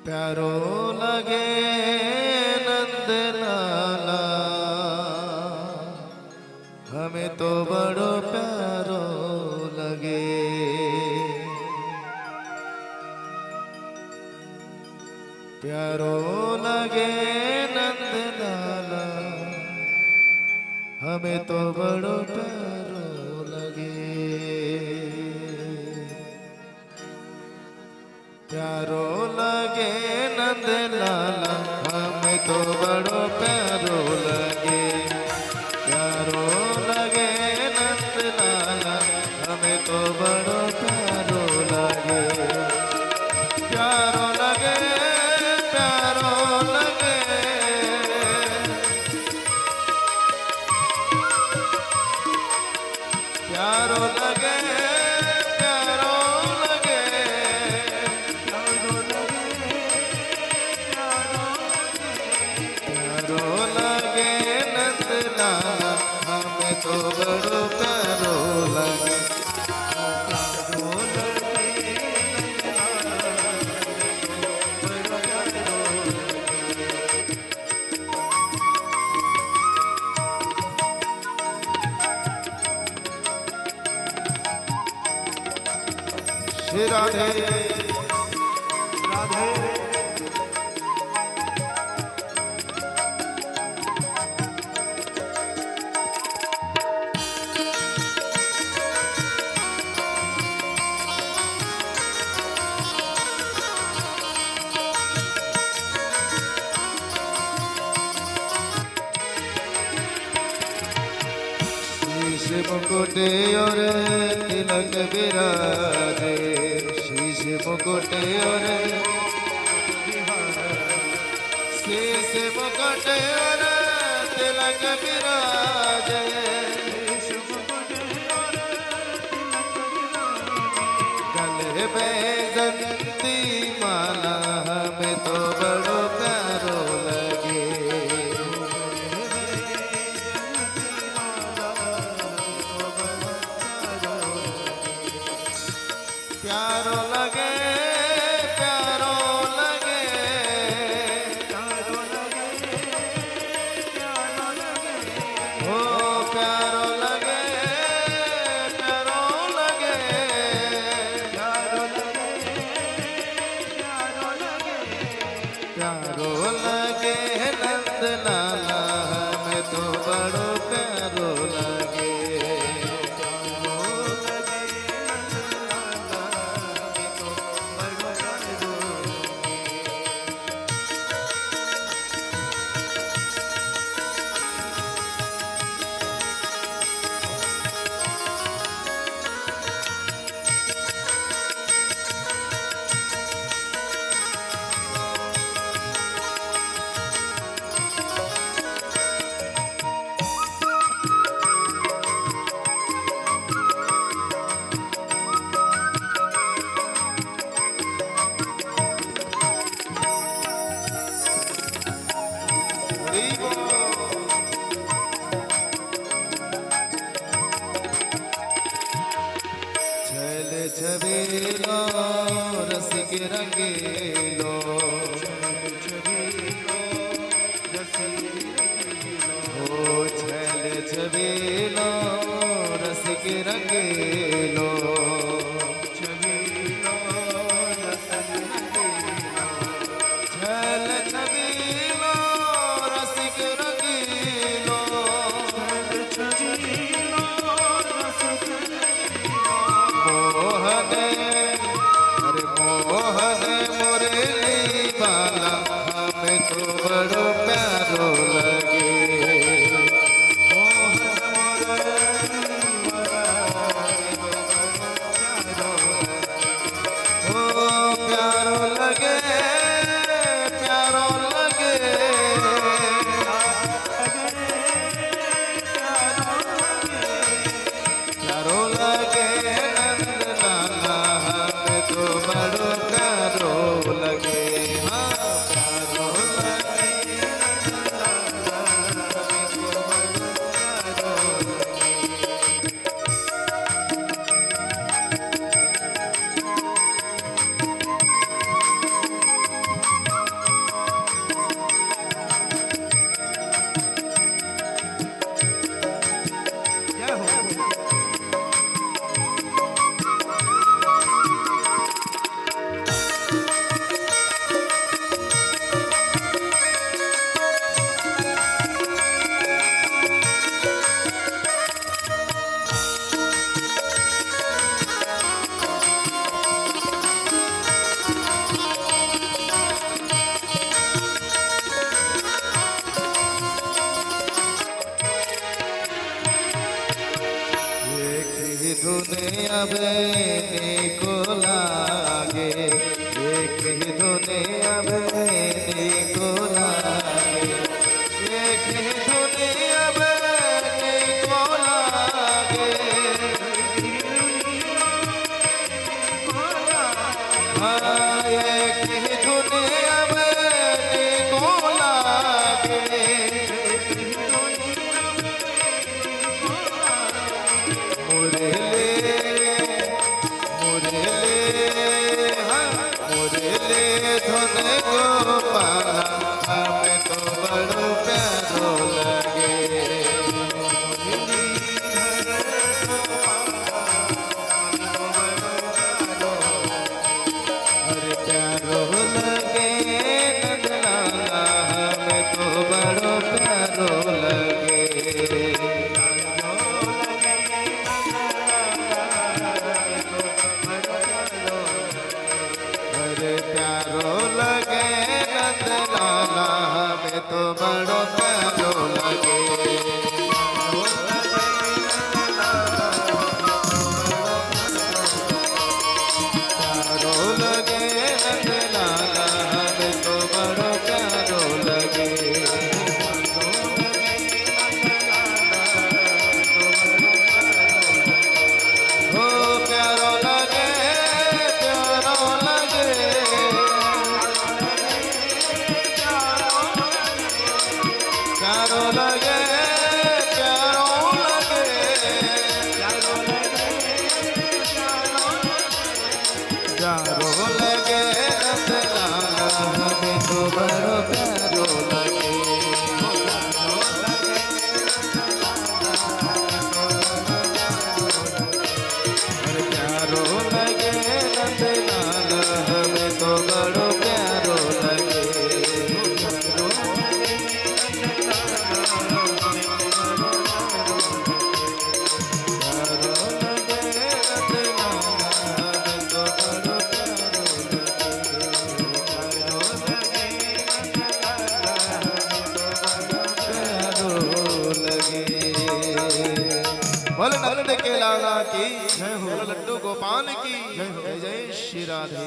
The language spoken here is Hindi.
प्यारो लगे नंद लाला, हमें तो बड़ो प्यारो लगे। प्यारो लगे नंद लाला, हमें तो बड़ो प्यारो लगे। प्यारो लगे नंद लाला, हमें तो बड़ो प्यारो लगे। प्यारो लगे नंद लाला, हमें तो बड़ो प्यारो लगे। प्यारो लगे, प्यारो लगे, प्यारो लगे, प्यारो लगे, प्यारो लगे नंद लाला, हमें तो बड़ो प्यारो लगे। श्री राधे राधे। शीश मुकुटे और तिलक विराजे, शीश मुकुटे और शीश मुकुटे और तिलक विराजे। गले में जंती माला, हमें तो बड़ो प्यारो लगे। प्यारो लगे, प्यारो लगे, प्यारो लगे, प्यारो लगे, ओ प्यारो लगे, प्यारो लगे, प्यारो लगे, प्यारो लगे, अब निको लागे, एक ही धुनी अब निको लागे। हाँ एक ही धुनी अब निको लागे। धुन गोपाला हमें तो बड़ो प्यारो लगे। अरे प्यारो लगे नंदलाला हमें तो बड़ो प्यारो लगे। अरे प्यारो लगे नंदलाला हमें तो बड़ो प्यारो लगे। प्यारो लगे नंदलाला हमें तो बड़ो प्यारो लगे। हो प्यारो लगे प्यारो लगे। प्यारो लगे प्यारो लगे। प्यारो लगे नंदलाला हमें तो बड़ो प्यारो लगे। अरे प्यारो लगे नंदलाला हमें तो बड़ो प्यारो लगे। बोल नंद के लाला की जय हो, लड्डू गोपाल की जय जय श्री राधे।